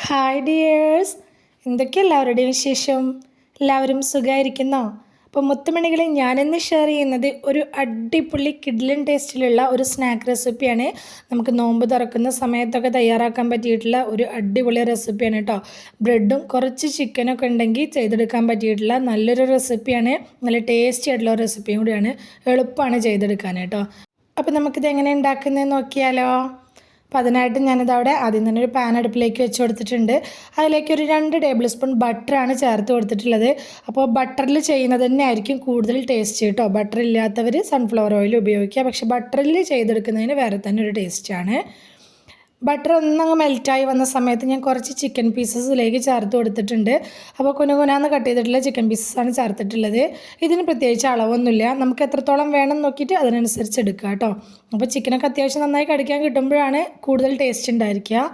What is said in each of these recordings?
Hi dears, എന്തൊക്കെ എല്ലാവരുടെയും വിശേഷം? എല്ലാവരും സുഖമായിരിക്കുന്നോ? അപ്പോൾ മുത്തുമണികളെ, ഞാനിന്ന് ഷെയർ ചെയ്യുന്നത് ഒരു അടിപൊളി കിഡ്ലൻ ടേസ്റ്റിലുള്ള ഒരു സ്നാക്ക് റെസിപ്പിയാണ്. നമുക്ക് നോമ്പ് തുറക്കുന്ന സമയത്തൊക്കെ തയ്യാറാക്കാൻ പറ്റിയിട്ടുള്ള ഒരു അടിപൊളി റെസിപ്പിയാണ് കേട്ടോ. ബ്രെഡും കുറച്ച് ചിക്കനൊക്കെ ഉണ്ടെങ്കിൽ ചെയ്തെടുക്കാൻ പറ്റിയിട്ടുള്ള നല്ലൊരു റെസിപ്പിയാണ്. നല്ല ടേസ്റ്റി ആയിട്ടുള്ള റെസിപ്പിയും കൂടിയാണ്. എളുപ്പമാണ് ചെയ്തെടുക്കാൻ കേട്ടോ. അപ്പോൾ നമുക്കിത് എങ്ങനെ ഉണ്ടാക്കുന്നതെന്ന് നോക്കിയാലോ? അപ്പോൾ അതിനായിട്ട് ഞാനിതവിടെ ആദ്യം തന്നെ ഒരു പാൻ അടുപ്പിലേക്ക് വെച്ച് കൊടുത്തിട്ടുണ്ട്. അതിലേക്ക് ഒരു 2 ടേബിൾ സ്പൂൺ ബട്ടറാണ് ചേർത്ത് കൊടുത്തിട്ടുള്ളത്. അപ്പോൾ ബട്ടറിൽ ചെയ്യുന്നത് തന്നെ ആയിരിക്കും കൂടുതൽ ടേസ്റ്റ് കേട്ടോ. ബട്ടർ ഇല്ലാത്തവർ സൺഫ്ലവർ ഓയിൽ ഉപയോഗിക്കുക, പക്ഷേ ബട്ടറിൽ ചെയ്തെടുക്കുന്നതിന് വേറെ തന്നെ ഒരു ടേസ്റ്റാണ്. ബട്ടർ ഒന്നങ്ങ് മെൽറ്റായി വന്ന സമയത്ത് ഞാൻ കുറച്ച് ചിക്കൻ പീസസിലേക്ക് ചേർത്ത് കൊടുത്തിട്ടുണ്ട്. അപ്പോൾ കുനുകുനാന്ന് കട്ട് ചെയ്തിട്ടുള്ള ചിക്കൻ പീസസാണ് ചേർത്തിട്ടുള്ളത്. ഇതിന് പ്രത്യേകിച്ച് അളവൊന്നുമില്ല, നമുക്ക് എത്രത്തോളം വേണം നോക്കിയിട്ട് അതിനനുസരിച്ച് എടുക്കുക കേട്ടോ. അപ്പോൾ ചിക്കനൊക്കെ അത്യാവശ്യം നന്നായി കടിക്കാൻ കിട്ടുമ്പോഴാണ് കൂടുതൽ ടേസ്റ്റ് ഉണ്ടായിരിക്കുക.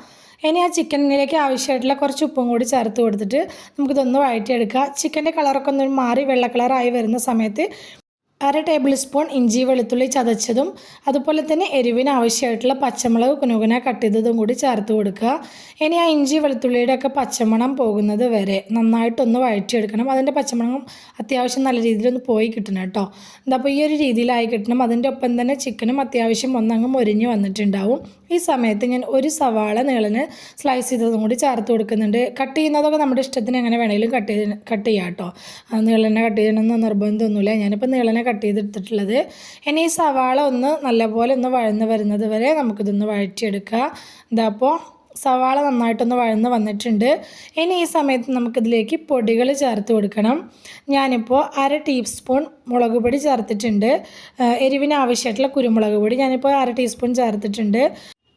ഇനി ആ ചിക്കനിലേക്ക് ആവശ്യമായിട്ടുള്ള കുറച്ച് ഉപ്പും കൂടി ചേർത്ത് കൊടുത്തിട്ട് നമുക്കിതൊന്ന് വഴറ്റിയെടുക്കുക. ചിക്കൻ്റെ കളറൊക്കെ ഒന്ന് മാറി വെള്ള കളറായി വരുന്ന സമയത്ത് 1/2 ടേബിൾ സ്പൂൺ ഇഞ്ചി വെളുത്തുള്ളി ചതച്ചതും അതുപോലെ തന്നെ എരിവിന് ആവശ്യമായിട്ടുള്ള പച്ചമുളക് കുനുകുന കട്ട് ചെയ്തതും കൂടി ചേർത്ത് കൊടുക്കുക. ഇനി ആ ഇഞ്ചി വെളുത്തുള്ളിയുടെ ഒക്കെ പച്ചമണം പോകുന്നത് വരെ നന്നായിട്ടൊന്ന് വഴറ്റിയെടുക്കണം. അതിൻ്റെ പച്ചമണം അത്യാവശ്യം നല്ല രീതിയിലൊന്ന് പോയി കിട്ടണം കേട്ടോ. അപ്പോൾ ഈ ഒരു രീതിയിലായി കിട്ടണം. അതിൻ്റെ ഒപ്പം തന്നെ ചിക്കനും അത്യാവശ്യം ഒന്നങ്ങ് മൊരിഞ്ഞ് വന്നിട്ടുണ്ടാവും. ഈ സമയത്ത് ഞാൻ ഒരു സവാള നീളന് സ്ലൈസ് ചെയ്തതും കൂടി ചേർത്ത് കൊടുക്കുന്നുണ്ട്. കട്ട് ചെയ്യുന്നതൊക്കെ നമ്മുടെ ഇഷ്ടത്തിന് എങ്ങനെ വേണമെങ്കിലും കട്ട് ചെയ്യാം കേട്ടോ. നീളനെ കട്ട് ചെയ്യണമെന്ന് നിർബന്ധമൊന്നുമില്ല. ഞാനിപ്പോൾ നീളനെ കട്ട് ചെയ്തെടുത്തിട്ടുള്ളത്. ഇനി ഈ സവാള ഒന്ന് നല്ലപോലെ ഒന്ന് വഴന്ന് വരുന്നത് വരെ നമുക്കിതൊന്ന് വഴറ്റിയെടുക്കുക. അപ്പോൾ സവാള നന്നായിട്ടൊന്ന് വഴന്ന് വന്നിട്ടുണ്ട്. ഇനി ഈ സമയത്ത് നമുക്കിതിലേക്ക് പൊടികൾ ചേർത്ത് കൊടുക്കണം. ഞാനിപ്പോൾ 1/2 ടീസ്പൂൺ മുളക് പൊടി ചേർത്തിട്ടുണ്ട്. എരിവിന് ആവശ്യമായിട്ടുള്ള കുരുമുളക് പൊടി ഞാനിപ്പോൾ 1/2 ടീസ്പൂൺ ചേർത്തിട്ടുണ്ട്.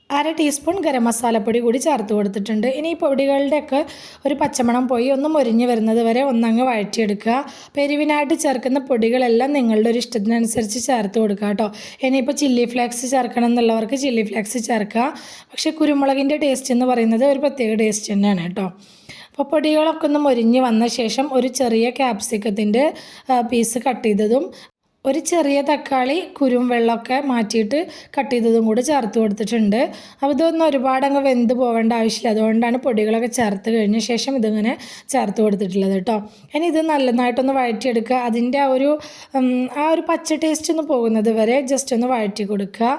1/2 ടീസ്പൂൺ ഗരം മസാലപ്പൊടി കൂടി ചേർത്ത് കൊടുത്തിട്ടുണ്ട്. ഇനി ഈ പൊടികളുടെയൊക്കെ ഒരു പച്ചമണം പോയി ഒന്ന് മൊരിഞ്ഞ് വരുന്നത് വരെ ഒന്നങ്ങ് വഴറ്റിയെടുക്കുക. അപ്പോൾ എരിവിനായിട്ട് ചേർക്കുന്ന പൊടികളെല്ലാം നിങ്ങളുടെ ഒരു ഇഷ്ടത്തിനനുസരിച്ച് ചേർത്ത് കൊടുക്കുക കേട്ടോ. ഇനിയിപ്പോൾ ചില്ലി ഫ്ലേക്സ് ചേർക്കണം എന്നുള്ളവർക്ക് ചില്ലി ഫ്ലേക്സ് ചേർക്കുക. പക്ഷേ കുരുമുളകിൻ്റെ ടേസ്റ്റ് എന്ന് പറയുന്നത് ഒരു പ്രത്യേക ടേസ്റ്റ് തന്നെയാണ് കേട്ടോ. അപ്പോൾ പൊടികളൊക്കെ ഒന്ന് മൊരിഞ്ഞ് വന്ന ശേഷം ഒരു ചെറിയ ക്യാപ്സിക്കത്തിൻ്റെ പീസ് കട്ട് ചെയ്തതും ഒരു ചെറിയ തക്കാളി കുരും വെള്ളമൊക്കെ മാറ്റിയിട്ട് കട്ട് ചെയ്തതും കൂടി ചേർത്ത് കൊടുത്തിട്ടുണ്ട്. അപ്പോൾ ഇതൊന്നും ഒരുപാട് അങ്ങ് വെന്ത് പോകേണ്ട ആവശ്യമില്ല. അതുകൊണ്ടാണ് പൊടികളൊക്കെ ചേർത്ത് കഴിഞ്ഞ ശേഷം ഇതിങ്ങനെ ചേർത്ത് കൊടുത്തിട്ടുള്ളത് കേട്ടോ. ഇനി ഇത് നന്നായിട്ടൊന്ന് വഴറ്റിയെടുക്കുക. അതിൻ്റെ ആ ഒരു പച്ച ടേസ്റ്റ് ഒന്ന് പോകുന്നത് വരെ ജസ്റ്റ് ഒന്ന് വഴറ്റി കൊടുക്കുക.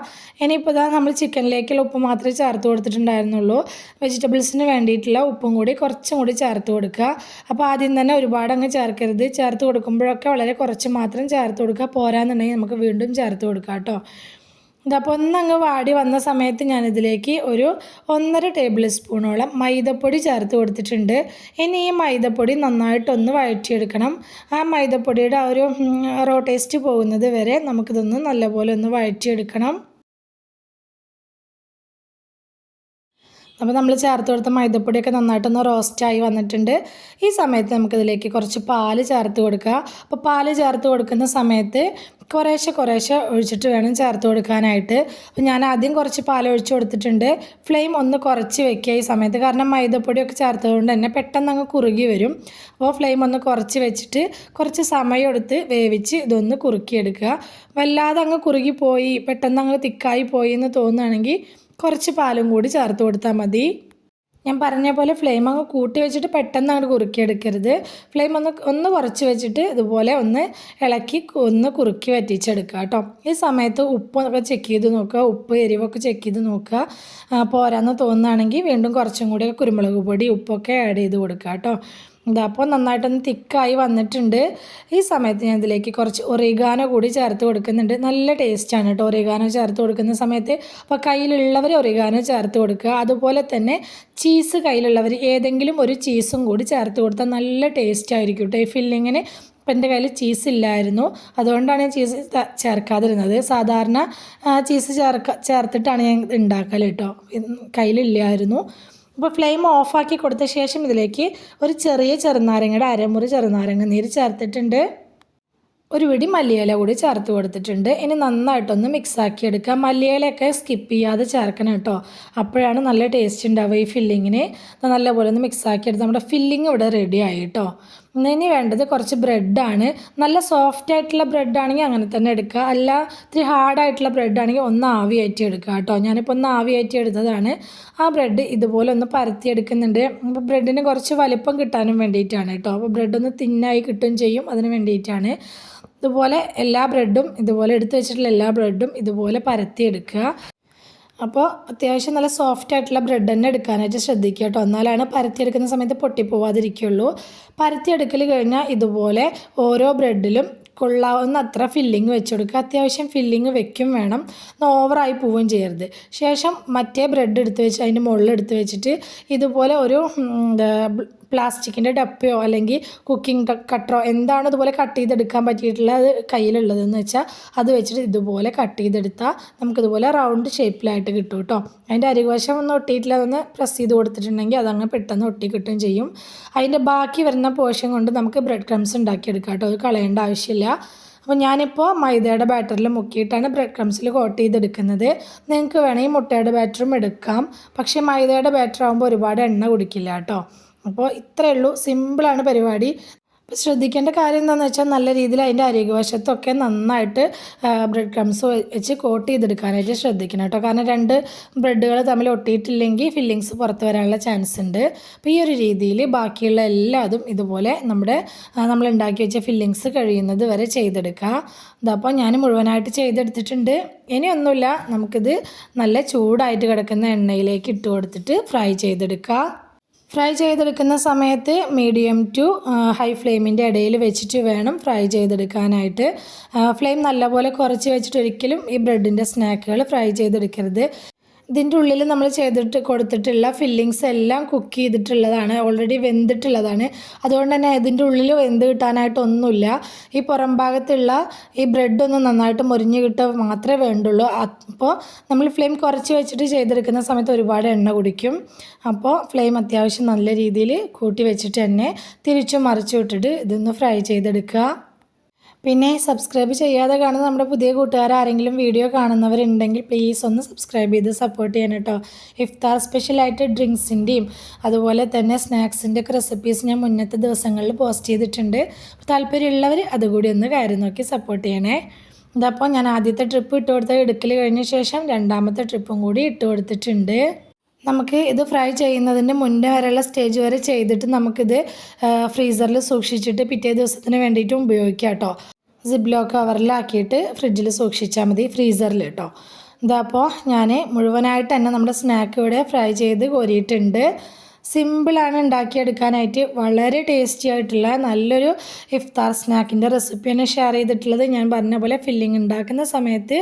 ഇനിയിപ്പോൾ ഇതാ നമ്മൾ ചിക്കനിലേക്കുള്ള ഉപ്പ് മാത്രമേ ചേർത്ത് കൊടുത്തിട്ടുണ്ടായിരുന്നുള്ളൂ. വെജിറ്റബിൾസിന് വേണ്ടിയിട്ടുള്ള ഉപ്പും കൂടി കുറച്ചും കൂടി ചേർത്ത് കൊടുക്കുക. അപ്പോൾ ആദ്യം തന്നെ ഒരുപാട് അങ്ങ് ചേർക്കരുത്. ചേർത്ത് കൊടുക്കുമ്പോഴൊക്കെ വളരെ കുറച്ച് മാത്രം ചേർത്ത് കൊടുക്കുക. പോരാന്നുണ്ടെങ്കിൽ നമുക്ക് വീണ്ടും ചേർത്ത് കൊടുക്കാം കേട്ടോ. ഇതപ്പോൾ ഒന്നങ്ങ് വാടി വന്ന സമയത്ത് ഞാനിതിലേക്ക് ഒരു 1.5 ടേബിൾ സ്പൂണോളം മൈദപ്പൊടി ചേർത്ത് കൊടുത്തിട്ടുണ്ട്. ഇനി ഈ മൈദപ്പൊടി നന്നായിട്ടൊന്ന് വഴറ്റിയെടുക്കണം. ആ മൈദപ്പൊടിയുടെ ആ ഒരു റോ ടേസ്റ്റ് പോകുന്നത് വരെ നമുക്കിതൊന്ന് നല്ലപോലെ ഒന്ന് വഴറ്റിയെടുക്കണം. അപ്പോൾ നമ്മൾ ചേർത്ത് കൊടുത്ത മൈദപ്പൊടിയൊക്കെ നന്നായിട്ടൊന്ന് റോസ്റ്റായി വന്നിട്ടുണ്ട്. ഈ സമയത്ത് നമുക്കിതിലേക്ക് കുറച്ച് പാല് ചേർത്ത് കൊടുക്കുക. അപ്പോൾ പാല് ചേർത്ത് കൊടുക്കുന്ന സമയത്ത് കുറേശ്ശെ ഒഴിച്ചിട്ട് വേണം ചേർത്ത് കൊടുക്കാനായിട്ട്. അപ്പോൾ ഞാൻ ആദ്യം കുറച്ച് പാൽ ഒഴിച്ച് കൊടുത്തിട്ടുണ്ട്. ഫ്ലെയിം ഒന്ന് കുറച്ച് വെക്കുക ഈ സമയത്ത്, കാരണം മൈദപ്പൊടിയൊക്കെ ചേർത്തതുകൊണ്ട് തന്നെ പെട്ടെന്ന് അങ്ങ് കുറുകി വരും. അപ്പോൾ ഫ്ലെയിം ഒന്ന് കുറച്ച് വെച്ചിട്ട് കുറച്ച് സമയം എടുത്ത് വേവിച്ച് ഇതൊന്ന് കുറുക്കിയെടുക്കുക. വല്ലാതെ അങ്ങ് കുറുകി പോയി പെട്ടെന്ന് അങ്ങ് തിക്കായി പോയി എന്ന് തോന്നുകയാണെങ്കിൽ കുറച്ച് പാലും കൂടി ചേർത്ത് കൊടുത്താൽ മതി. ഞാൻ പറഞ്ഞ പോലെ ഫ്ലെയിം അങ്ങ് കൂട്ടി വെച്ചിട്ട് പെട്ടെന്ന് അങ്ങോട്ട് കുറുക്കിയെടുക്കരുത്. ഫ്ലെയിം ഒന്ന് കുറച്ച് വെച്ചിട്ട് ഇതുപോലെ ഒന്ന് ഇളക്കി ഒന്ന് കുറുക്കി വറ്റിച്ചെടുക്കുക കേട്ടോ. ഈ സമയത്ത് ഉപ്പൊക്കെ ചെക്ക് ചെയ്ത് നോക്കുക. ഉപ്പ് എരിവൊക്കെ ചെക്ക് ചെയ്ത് നോക്കുക. പോരാന്ന് തോന്നുകയാണെങ്കിൽ വീണ്ടും കുറച്ചും കൂടി കുരുമുളക് പൊടി ഉപ്പൊക്കെ ആഡ് ചെയ്ത് കൊടുക്കുക കേട്ടോ. അപ്പോൾ നന്നായിട്ടൊന്ന് തിക്കായി വന്നിട്ടുണ്ട്. ഈ സമയത്ത് ഞാൻ ഇതിലേക്ക് കുറച്ച് ഒറിഗാനോ കൂടി ചേർത്ത് കൊടുക്കുന്നുണ്ട്. നല്ല ടേസ്റ്റാണ് കേട്ടോ ഒറിഗാനോ ചേർത്ത് കൊടുക്കുന്ന സമയത്ത്. അപ്പോൾ കയ്യിലുള്ളവർ ഒറിഗാനോ ചേർത്ത് കൊടുക്കുക. അതുപോലെ തന്നെ ചീസ് കയ്യിലുള്ളവർ ഏതെങ്കിലും ഒരു ചീസും കൂടി ചേർത്ത് കൊടുത്താൽ നല്ല ടേസ്റ്റ് ആയിരിക്കും കേട്ടോ ഈ ഫില്ലിങ്ങിന്. ഇപ്പം എൻ്റെ കയ്യിൽ ചീസ് ഇല്ലായിരുന്നു, അതുകൊണ്ടാണ് ഞാൻ ചീസ് ചേർക്കാതിരുന്നത്. സാധാരണ ചീസ് ചേർത്തിട്ടാണ് ഞാൻ ഉണ്ടാക്കൽ കേട്ടോ. കയ്യിലില്ലായിരുന്നു. അപ്പോൾ ഫ്ലെയിം ഓഫാക്കി കൊടുത്ത ശേഷം ഇതിലേക്ക് ഒരു ചെറിയ ചെറുനാരങ്ങയുടെ അരമുറി ചെറുനാരങ്ങ നീര് ചേർത്തിട്ടുണ്ട്. ഒരു പിടി മല്ലിയില കൂടി ചേർത്ത് കൊടുത്തിട്ടുണ്ട്. ഇനി നന്നായിട്ടൊന്ന് മിക്സാക്കി എടുക്കുക. മല്ലിയിലയൊക്കെ സ്കിപ്പ് ചെയ്യാതെ ചേർക്കണം കേട്ടോ. അപ്പോഴാണ് നല്ല ടേസ്റ്റ് ഉണ്ടാവുക ഈ ഫില്ലിങ്ങിന്. നല്ലപോലെ ഒന്ന് മിക്സാക്കി എടുത്ത് നമ്മുടെ ഫില്ലിങ് ഇവിടെ റെഡി ആയി കേട്ടോ. ഇനി വേണ്ടത് കുറച്ച് ബ്രെഡാണ്. നല്ല സോഫ്റ്റ് ആയിട്ടുള്ള ബ്രെഡാണെങ്കിൽ അങ്ങനെ തന്നെ എടുക്കുക, അല്ല ഇത്തിരി ഹാർഡായിട്ടുള്ള ബ്രെഡാണെങ്കിൽ ഒന്ന് ആവിയായിട്ട് എടുക്കുക കേട്ടോ. ഞാനിപ്പോൾ ഒന്ന് ആവിയായിട്ട് എടുത്തതാണ്. ആ ബ്രെഡ് ഇതുപോലെ ഒന്ന് പരത്തിയെടുക്കുന്നുണ്ട്. അപ്പോൾ ബ്രെഡിന് കുറച്ച് വലിപ്പം കിട്ടാനും വേണ്ടിയിട്ടാണ് കേട്ടോ. അപ്പോൾ ബ്രെഡൊന്ന് തിന്നായി കിട്ടുകയും ചെയ്യും, അതിന് വേണ്ടിയിട്ടാണ്. ഇതുപോലെ എല്ലാ ബ്രെഡും ഇതുപോലെ എടുത്ത് വെച്ചിട്ടുള്ള എല്ലാ ബ്രെഡും ഇതുപോലെ പരത്തിയെടുക്കുക. അപ്പോൾ അത്യാവശ്യം നല്ല സോഫ്റ്റ് ആയിട്ടുള്ള ബ്രെഡ് തന്നെ എടുക്കാനായിട്ട് ശ്രദ്ധിക്കുക കേട്ടോ, എന്നാലാണ് പരത്തിയെടുക്കുന്ന സമയത്ത് പൊട്ടിപ്പോവാതിരിക്കുള്ളൂ. പരത്തിയെടുക്കൽ കഴിഞ്ഞാൽ ഇതുപോലെ ഓരോ ബ്രെഡിലും കൊള്ളാവുന്ന അത്ര ഫില്ലിങ് വെച്ച് കൊടുക്കുക. അത്യാവശ്യം ഫില്ലിങ് വെക്കും വേണം, ഓവറായി പോവുകയും ചെയ്യരുത്. ശേഷം മറ്റേ ബ്രെഡ് എടുത്ത് വെച്ച് അതിൻ്റെ മുകളിൽ എടുത്ത് വെച്ചിട്ട് ഇതുപോലെ ഒരു പ്ലാസ്റ്റിക്കിൻ്റെ ഡപ്പയോ അല്ലെങ്കിൽ കുക്കിംഗ് കട്ടറോ എന്താണ് ഇതുപോലെ കട്ട് ചെയ്തെടുക്കാൻ പറ്റിയിട്ടുള്ള അത് കയ്യിലുള്ളതെന്ന് വെച്ചാൽ അത് വെച്ചിട്ട് ഇതുപോലെ കട്ട് ചെയ്തെടുത്താൽ നമുക്കിതുപോലെ റൗണ്ട് ഷേപ്പിലായിട്ട് കിട്ടും കേട്ടോ. അതിൻ്റെ അരികുവശം ഒന്നും ഒട്ടിയിട്ടില്ല, അതൊന്ന് പ്രസ് ചെയ്ത് കൊടുത്തിട്ടുണ്ടെങ്കിൽ അതങ്ങ് പെട്ടെന്ന് ഒട്ടി കിട്ടുകയും ചെയ്യും. അതിൻ്റെ ബാക്കി വരുന്ന പോർഷൻ കൊണ്ട് നമുക്ക് ബ്രെഡ് ക്രംസ് ഉണ്ടാക്കിയെടുക്കാം കേട്ടോ, അത് കളയേണ്ട ആവശ്യമില്ല. അപ്പോൾ ഞാനിപ്പോൾ മൈദയുടെ ബാറ്ററിൽ മുക്കിയിട്ടാണ് ബ്രെഡ് ക്രംസിൽ കോട്ട് ചെയ്തെടുക്കുന്നത്. നിങ്ങൾക്ക് വേണമെങ്കിൽ മുട്ടയുടെ ബാറ്ററും എടുക്കാം, പക്ഷേ മൈദയുടെ ബാറ്റർ ആകുമ്പോൾ ഒരുപാട് എണ്ണ കുടിക്കില്ല കേട്ടോ. അപ്പോൾ ഇത്രയേ ഉള്ളൂ, സിമ്പിളാണ് പരിപാടി. അപ്പോൾ ശ്രദ്ധിക്കേണ്ട കാര്യം എന്താണെന്ന് വെച്ചാൽ നല്ല രീതിയിൽ അതിൻ്റെ അരികുവശത്തൊക്കെ നന്നായിട്ട് ബ്രെഡ് ക്രംസ് വെച്ച് കോട്ട് ചെയ്തെടുക്കാനായിട്ട് ശ്രദ്ധിക്കണം കേട്ടോ. കാരണം രണ്ട് ബ്രെഡുകൾ തമ്മിൽ ഒട്ടിയിട്ടില്ലെങ്കിൽ ഫില്ലിങ്സ് പുറത്ത് വരാനുള്ള ചാൻസ് ഉണ്ട്. അപ്പോൾ ഈ ഒരു രീതിയിൽ ബാക്കിയുള്ള എല്ലാതും ഇതുപോലെ നമ്മൾ ഉണ്ടാക്കി വെച്ച ഫില്ലിങ്സ് കഴിയുന്നത് വരെ ചെയ്തെടുക്കുക. ഇതപ്പോൾ ഞാൻ മുഴുവനായിട്ട് ചെയ്തെടുത്തിട്ടുണ്ട്. ഇനിയൊന്നുമില്ല, നമുക്കിത് നല്ല ചൂടായിട്ട് കിടക്കുന്ന എണ്ണയിലേക്ക് ഇട്ട് കൊടുത്തിട്ട് ഫ്രൈ ചെയ്തെടുക്കുക. ഫ്രൈ ചെയ്തെടുക്കുന്ന സമയത്ത് മീഡിയം ടു ഹൈ ഫ്ലെയിമിൻ്റെ ഇടയിൽ വെച്ചിട്ട് വേണം ഫ്രൈ ചെയ്തെടുക്കാനായിട്ട്. ഫ്ലെയിം നല്ലപോലെ കുറച്ച് വെച്ചിട്ട് ഒരിക്കലും ഈ ബ്രെഡിൻ്റെ സ്നാക്കുകൾ ഫ്രൈ ചെയ്തെടുക്കരുത്. ഇതിൻ്റെ ഉള്ളിൽ നമ്മൾ കൊടുത്തിട്ടുള്ള ഫില്ലിങ്സ് എല്ലാം കുക്ക് ചെയ്തിട്ടുള്ളതാണ്, ഓൾറെഡി വെന്തിട്ടുള്ളതാണ്. അതുകൊണ്ട് തന്നെ ഇതിൻ്റെ ഉള്ളിൽ വെന്ത് കിട്ടാനായിട്ടൊന്നുമില്ല. ഈ പുറം ഭാഗത്തുള്ള ഈ ബ്രെഡൊന്ന് നന്നായിട്ട് മുരിഞ്ഞ് കിട്ടുക മാത്രമേ വേണ്ടുള്ളൂ. അപ്പോൾ നമ്മൾ ഫ്ലെയിം കുറച്ച് വെച്ചിട്ട് ചെയ്തെടുക്കുന്ന സമയത്ത് ഒരുപാട് എണ്ണ കുടിക്കും. അപ്പോൾ ഫ്ലെയിം അത്യാവശ്യം നല്ല രീതിയിൽ കൂട്ടി വെച്ചിട്ട് തന്നെ തിരിച്ചും മറിച്ചു വിട്ടിട്ട് ഇതൊന്ന് ഫ്രൈ ചെയ്തെടുക്കുക. പിന്നെ സബ്സ്ക്രൈബ് ചെയ്യാതെ കാണുന്ന നമ്മുടെ പുതിയ കൂട്ടുകാർ ആരെങ്കിലും വീഡിയോ കാണുന്നവരുണ്ടെങ്കിൽ പ്ലീസ് ഒന്ന് സബ്സ്ക്രൈബ് ചെയ്ത് സപ്പോർട്ട് ചെയ്യണം കേട്ടോ. ഇഫ്താർ സ്പെഷ്യലായിട്ട് ഡ്രിങ്ക്സിൻ്റെയും അതുപോലെ തന്നെ സ്നാക്സിൻ്റെ ഒക്കെ റെസിപ്പീസ് ഞാൻ മുന്നത്തെ ദിവസങ്ങളിൽ പോസ്റ്റ് ചെയ്തിട്ടുണ്ട്. താല്പര്യമുള്ളവർ അതുകൂടി ഒന്ന് കയറി നോക്കി സപ്പോർട്ട് ചെയ്യണേ. ഇതപ്പോൾ ഞാൻ ആദ്യത്തെ ട്രിപ്പ് ഇട്ട് കൊടുത്ത എടുക്കൽ കഴിഞ്ഞ ശേഷം രണ്ടാമത്തെ ട്രിപ്പും കൂടി ഇട്ട് കൊടുത്തിട്ടുണ്ട്. നമുക്ക് ഇത് ഫ്രൈ ചെയ്യുന്നതിൻ്റെ മുന്നേ വരെയുള്ള സ്റ്റേജ് വരെ ചെയ്തിട്ട് നമുക്കിത് ഫ്രീസറിൽ സൂക്ഷിച്ചിട്ട് പിറ്റേ ദിവസത്തിന് വേണ്ടിയിട്ടും ഉപയോഗിക്കാം കേട്ടോ. സിബ്ലോക്ക് കവറിലാക്കിയിട്ട് ഫ്രിഡ്ജിൽ സൂക്ഷിച്ചാൽ മതി, ഫ്രീസറിൽ കേട്ടോ. ഇതപ്പോൾ ഞാൻ മുഴുവനായിട്ട് തന്നെ നമ്മുടെ സ്നാക്ക് ഇവിടെ ഫ്രൈ ചെയ്ത് കോരിയിട്ടുണ്ട്. സിമ്പിളാണ് ഉണ്ടാക്കിയെടുക്കാനായിട്ട്, വളരെ ടേസ്റ്റി ആയിട്ടുള്ള നല്ലൊരു ഇഫ്താർ സ്നാക്കിൻ്റെ റെസിപ്പിയാണ് ഷെയർ ചെയ്തിട്ടുള്ളത്. ഞാൻ പറഞ്ഞ പോലെ ഫില്ലിങ് ഉണ്ടാക്കുന്ന സമയത്ത്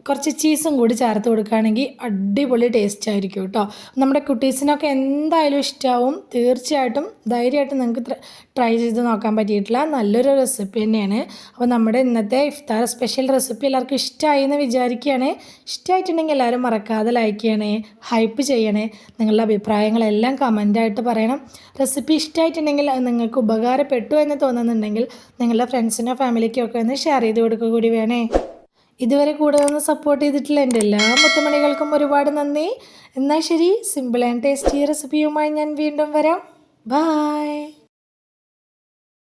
കുറച്ച് ചീസും കൂടി ചേർത്ത് കൊടുക്കുകയാണെങ്കിൽ അടിപൊളി ടേസ്റ്റ് ആയിരിക്കും കേട്ടോ. നമ്മുടെ കുട്ടീസിനൊക്കെ എന്തായാലും ഇഷ്ടമാവും. തീർച്ചയായിട്ടും ധൈര്യമായിട്ട് നിങ്ങൾക്ക് ട്രൈ ചെയ്ത് നോക്കാൻ പറ്റിയിട്ടുള്ള നല്ലൊരു റെസിപ്പി തന്നെയാണ്. അപ്പോൾ നമ്മുടെ ഇന്നത്തെ ഇഫ്താർ സ്പെഷ്യൽ റെസിപ്പി എല്ലാവർക്കും ഇഷ്ടമായി എന്ന് വിചാരിക്കുകയാണ്. ഇഷ്ടമായിട്ടുണ്ടെങ്കിൽ എല്ലാവരും മറക്കാതെ ലൈക്ക് ചെയ്യണേ, ഹൈപ്പ് ചെയ്യണേ, നിങ്ങളുടെ അഭിപ്രായങ്ങളെല്ലാം കമൻറ്റായിട്ട് പറയണം. റെസിപ്പി ഇഷ്ടമായിട്ടുണ്ടെങ്കിൽ അത് നിങ്ങൾക്ക് ഉപകാരപ്പെട്ടു എന്ന് തോന്നുന്നുണ്ടെങ്കിൽ നിങ്ങളുടെ ഫ്രണ്ട്സിനോ ഫാമിലിക്കോ ഒക്കെ ഒന്ന് ഷെയർ ചെയ്ത് കൊടുക്കുക കൂടി വേണേ. ഇതുവരെ കൂടെ ഒന്ന് സപ്പോർട്ട് ചെയ്തിട്ടുള്ള എൻ്റെ എല്ലാ മുത്തുമണികൾക്കും ഒരുപാട് നന്ദി. എന്നാൽ ശരി, സിമ്പിൾ ആൻഡ് ടേസ്റ്റി റെസിപ്പിയുമായി ഞാൻ വീണ്ടും വരാം. ബൈ.